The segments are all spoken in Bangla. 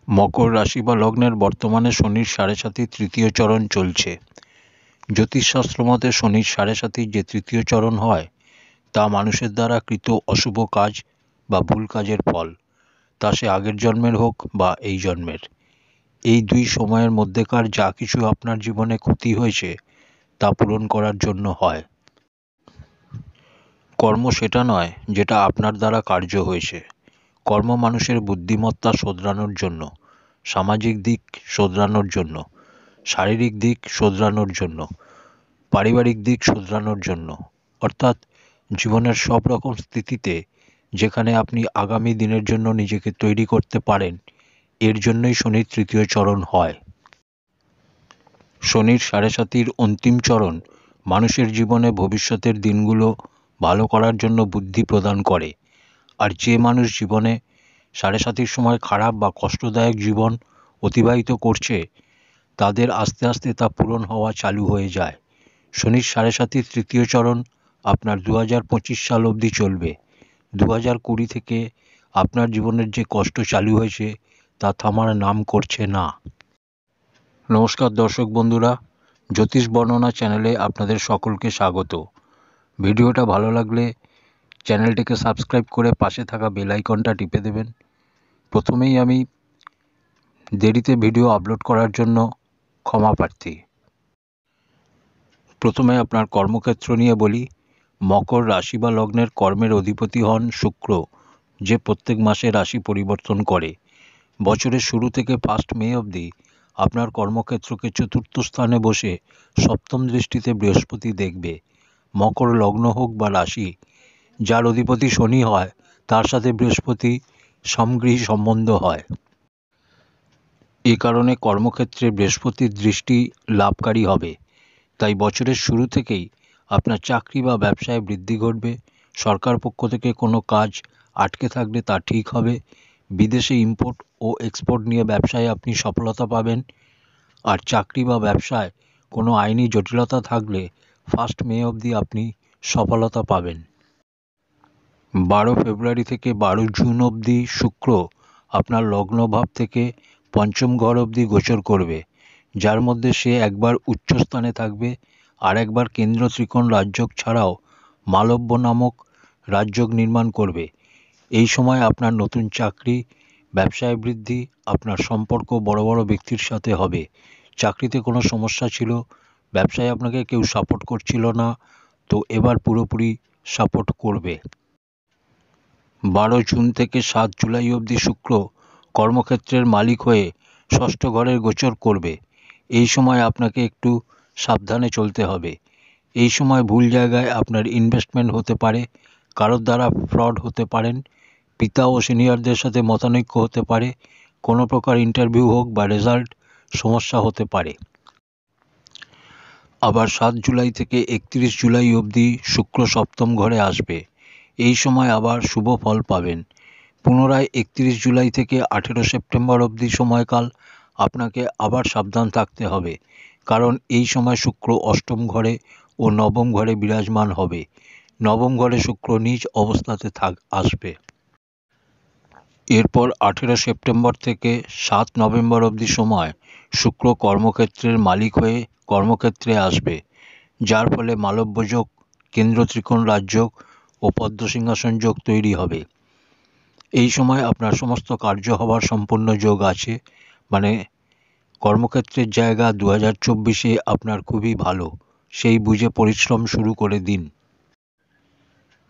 মকর রাশি বা লগ্নের বর্তমানে শনির সাড়ে সাতি তৃতীয় চরণ চলছে। জ্যোতিষশাস্ত্র মতে শনির সাড়ে সাতির যে তৃতীয় চরণ হয় তা মানুষের দ্বারা কৃত অশুভ কাজ বা ভুল কাজের ফল, তা সে আগের জন্মের হোক বা এই জন্মের। এই দুই সময়ের মধ্যেকার যা কিছু আপনার জীবনে ক্ষতি হয়েছে তা পূরণ করার জন্য হয়। কর্ম সেটা নয় যেটা আপনার দ্বারা কার্য হয়েছে। কর্ম মানুষের বুদ্ধিমত্তা শোধরানোর জন্য, সামাজিক দিক শোধরানোর জন্য, শারীরিক দিক শোধরানোর জন্য, পারিবারিক দিক শোধরানোর জন্য, অর্থাৎ জীবনের সব রকম স্থিতিতে যেখানে আপনি আগামী দিনের জন্য নিজেকে তৈরি করতে পারেন, এর জন্যই শনির তৃতীয় চরণ হয়। শনির সাড়ে সাতির অন্তিম চরণ মানুষের জীবনে ভবিষ্যতের দিনগুলো ভালো করার জন্য বুদ্ধি প্রদান করে। আর যে মানুষ জীবনে সাড়ে সাতির সময় খারাপ বা কষ্টদায়ক জীবন অতিবাহিত করছে তাদের আস্তে আস্তে তা পূরণ হওয়া চালু হয়ে যায়। শনির সাড়ে সাতির তৃতীয় চরণ আপনার 2025 সাল অবধি চলবে। 2020 থেকে আপনার জীবনের যে কষ্ট চালু হয়েছে তা থামার নাম করছে না। নমস্কার দর্শক বন্ধুরা, জ্যোতিষ বর্ণনা চ্যানেলে আপনাদের সকলকে স্বাগত। ভিডিওটা ভালো লাগলে চ্যানেলটিকে সাবস্ক্রাইব করে পাশে থাকা বেল আইকনটা টিপে দেবেন। প্রথমেই আমি দেরিতে ভিডিও আপলোড করার জন্য ক্ষমা প্রার্থী। প্রথমে আপনার কর্মক্ষেত্র নিয়ে বলি। মকর রাশি বা লগ্নের কর্মের অধিপতি হন শুক্র, যে প্রত্যেক মাসে রাশি পরিবর্তন করে। বছরের শুরু থেকে 1 মে অবধি আপনার কর্মক্ষেত্রকে চতুর্থ স্থানে বসে সপ্তম দৃষ্টিতে বৃহস্পতি দেখবে। মকর লগ্ন হোক বা রাশি, যার অধিপতি শনি হয় তার সাথে বৃহস্পতি সমগৃহী সম্বন্ধ হয়। এ কারণে কর্মক্ষেত্রে বৃহস্পতির দৃষ্টি লাভকারী হবে। তাই বছরের শুরু থেকেই আপনার চাকরি বা ব্যবসায় বৃদ্ধি ঘটবে। সরকার পক্ষ থেকে কোনো কাজ আটকে থাকলে তা ঠিক হবে। বিদেশে ইম্পোর্ট ও এক্সপোর্ট নিয়ে ব্যবসায় আপনি সফলতা পাবেন। আর চাকরি বা ব্যবসায় কোনো আইনি জটিলতা থাকলে 1 মে অবধি আপনি সফলতা পাবেন। 12 ফেব্রুয়ারি থেকে 12 জুন অবধি শুক্র আপনার লগ্নভাব থেকে পঞ্চম ঘর অবধি গোচর করবে, যার মধ্যে সে একবার উচ্চস্থানে থাকবে আর একবার কেন্দ্র ত্রিকোণ রাজযোগ ছাড়াও মালব্য নামক রাজযোগ নির্মাণ করবে। এই সময় আপনার নতুন চাকরি, ব্যবসায় বৃদ্ধি, আপনার সম্পর্ক বড় বড় ব্যক্তির সাথে হবে। চাকরিতে কোনো সমস্যা ছিল, ব্যবসায় আপনাকে কেউ সাপোর্ট করছিল না, তো এবার পুরোপুরি সাপোর্ট করবে। 12 জুন থেকে 7 জুলাই অবধি শুক্র কর্মক্ষেত্রের মালিক হয়ে ষষ্ঠ ঘরের গোচর করবে। এই সময় আপনাকে একটু সাবধানে চলতে হবে। এই সময় ভুল জায়গায় আপনার ইনভেস্টমেন্ট হতে পারে, কারোর দ্বারা ফ্রড হতে পারেন, পিতা ও সিনিয়রদের সাথে মতানৈক্য হতে পারে, কোনো প্রকার ইন্টারভিউ হোক বা রেজাল্ট সমস্যা হতে পারে। আবার 7 জুলাই থেকে 31 জুলাই অবধি শুক্র সপ্তম ঘরে আসবে। এই সময় আবার শুভ ফল পাবেন। পুনরায় 31 জুলাই থেকে 18 সেপ্টেম্বর অবধি সময়কাল আপনাকে আবার সাবধান থাকতে হবে, কারণ এই সময় শুক্র অষ্টম ঘরে ও নবম ঘরে বিরাজমান হবে। নবম ঘরে শুক্র নিজ অবস্থাতে আসবে। এরপর 18 সেপ্টেম্বর থেকে 7 নভেম্বর অবধি সময় শুক্র কর্মক্ষেত্রের মালিক হয়ে কর্মক্ষেত্রে আসবে, যার ফলে মালব্য যোগ, কেন্দ্র ত্রিকোণ রাজযোগ ও পদ্ম সিংহাসন যোগ তৈরি হবে। এই সময় আপনার সমস্ত কার্য হওয়ার সম্পূর্ণ যোগ আছে, মানে কর্মক্ষেত্রের জায়গা 2024-এ আপনার খুবই ভালো। সেই বুঝে পরিশ্রম শুরু করে দিন।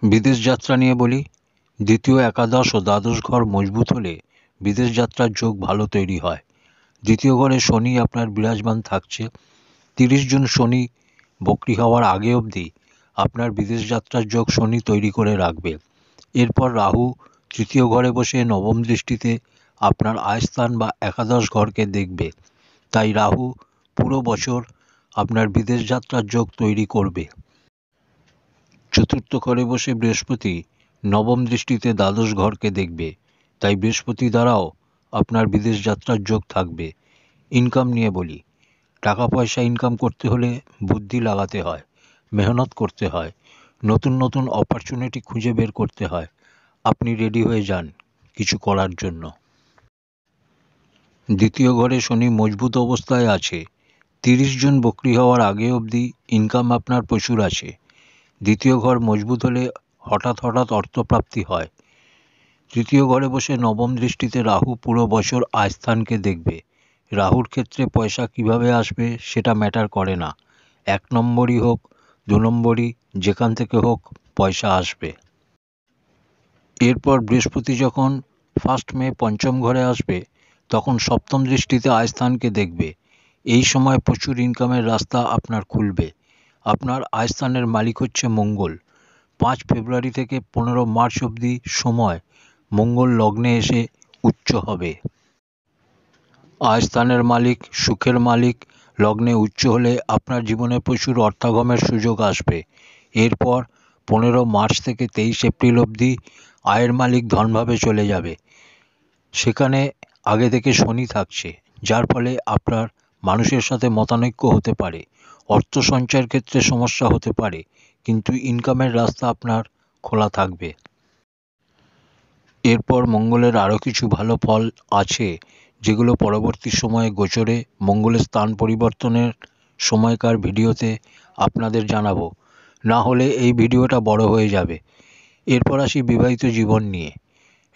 বিদেশ যাত্রা নিয়ে বলি। দ্বিতীয়, একাদশ ও দ্বাদশ ঘর মজবুত হলে বিদেশ যাত্রার যোগ ভালো তৈরি হয়। দ্বিতীয় ঘরে শনি আপনার বিরাজমান থাকছে। 30 জুন শনি বক্রী হওয়ার আগে অবধি আপনার বিদেশ যাত্রার যোগ শনি তৈরি করে রাখবে। এরপর রাহু তৃতীয় ঘরে বসে নবম দৃষ্টিতে আপনার আয়স্থান বা একাদশ ঘরকে দেখবে। তাই রাহু পুরো বছর আপনার বিদেশ যাত্রার যোগ তৈরি করবে। চতুর্থ ঘরে বসে বৃহস্পতি নবম দৃষ্টিতে দ্বাদশ ঘরকে দেখবে। তাই বৃহস্পতি দ্বারাও আপনার বিদেশ যাত্রার যোগ থাকবে। ইনকাম নিয়ে বলি। টাকা পয়সা ইনকাম করতে হলে বুদ্ধি লাগাতে হয়, মেহনত করতে হয়, নতুন নতুন অপরচুনিটি খুঁজে বের করতে হয়। আপনি রেডি হয়ে যান কিছু করার জন্য। দ্বিতীয় ঘরে শনি মজবুত অবস্থায় আছে। 30 জুন বকরি হওয়ার আগে অবধি ইনকাম আপনার প্রচুর আছে। দ্বিতীয় ঘর মজবুত হলে হঠাৎ অর্থপ্রাপ্তি হয়। তৃতীয় ঘরে বসে নবম দৃষ্টিতে রাহু পুরো বছর আয় স্থানকে দেখবে। রাহুর ক্ষেত্রে পয়সা কিভাবে আসবে সেটা ম্যাটার করে না। 1 নম্বরই হোক 2 নম্বরই, যেখান থেকে হোক পয়সা আসবে। এরপর বৃহস্পতি যখন 1 মে পঞ্চম ঘরে আসবে, তখন সপ্তম দৃষ্টিতে আয় স্থানকে দেখবে। এই সময় প্রচুর ইনকামের রাস্তা আপনার খুলবে। আপনার আয় স্থানের মালিক হচ্ছে মঙ্গল। 5 ফেব্রুয়ারি থেকে 15 মার্চ অবধি সময় মঙ্গল লগ্নে এসে উচ্চ হবে। আয় স্থানের মালিক, সুখের মালিক লগ্নে উচ্চ হলে আপনার জীবনে প্রচুর অর্থাগমের সুযোগ আসবে। এরপর 15 মার্চ থেকে 23 এপ্রিল অবধি আয়ের মালিক ধনভাবে চলে যাবে। সেখানে আগে থেকে শনি থাকছে, যার ফলে আপনার মানুষের সাথে মতানৈক্য হতে পারে। অর্থ সঞ্চয়ের ক্ষেত্রে সমস্যা হতে পারে, কিন্তু ইনকামের রাস্তা আপনার খোলা থাকবে। এরপর মঙ্গলের আরও কিছু ভালো ফল আছে, যেগুলো পরবর্তী সময়ে গোচরে মঙ্গলের স্থান পরিবর্তনের সময়কার ভিডিওতে আপনাদের জানাবো। না হলে এই ভিডিওটা বড় হয়ে যাবে। এরপর আসি বিবাহিত জীবন নিয়ে।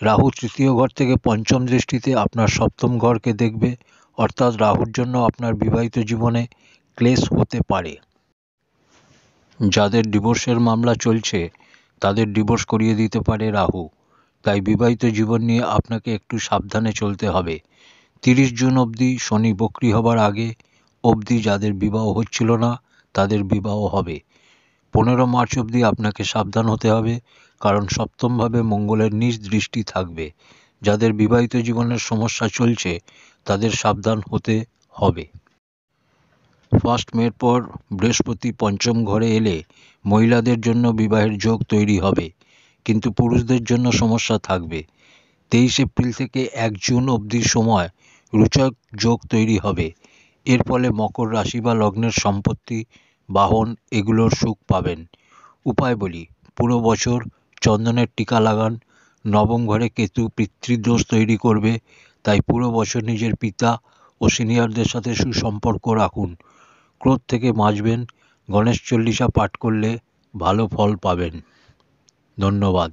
রাহু তৃতীয় ঘর থেকে পঞ্চম দৃষ্টিতে আপনার সপ্তম ঘরকে দেখবে, অর্থাৎ রাহুর জন্য আপনার বিবাহিত জীবনে ক্লেশ হতে পারে। যাদের ডিভোর্সের মামলা চলছে তাদের ডিভোর্স করিয়ে দিতে পারে রাহু। তাই বিবাহিত জীবন নিয়ে আপনাকে একটু সাবধানে চলতে হবে। 30 জুন অবধি শনি বকরি হবার আগে অবধি যাদের বিবাহ হচ্ছিল না তাদের বিবাহ হবে। 15 মার্চ অবধি আপনাকে সাবধান হতে হবে, কারণ সপ্তমভাবে মঙ্গলের নিজ দৃষ্টি থাকবে। যাদের বিবাহিত জীবনের সমস্যা চলছে তাদের সাবধান হতে হবে। 1 মের পর বৃহস্পতি পঞ্চম ঘরে এলে মহিলাদের জন্য বিবাহের যোগ তৈরি হবে, কিন্তু পুরুষদের জন্য সমস্যা থাকবে। 23 এপ্রিল থেকে 1 জুন অবধি সময় রোচক যোগ তৈরি হবে। এর ফলে মকর রাশি বা লগ্নের সম্পত্তি, বাহন এগুলোর সুখ পাবেন। উপায় বলি, পুরো বছর চন্দনের টিকা লাগান। নবম ঘরে কেতু পিতৃদোষ তৈরি করবে, তাই পুরো বছর নিজের পিতা ও সিনিয়রদের সাথে সুসম্পর্ক রাখুন। ক্রোধ থেকে বাঁচবেন। গণেশ চল্লিশা পাঠ করলে ভালো ফল পাবেন। ধন্যবাদ।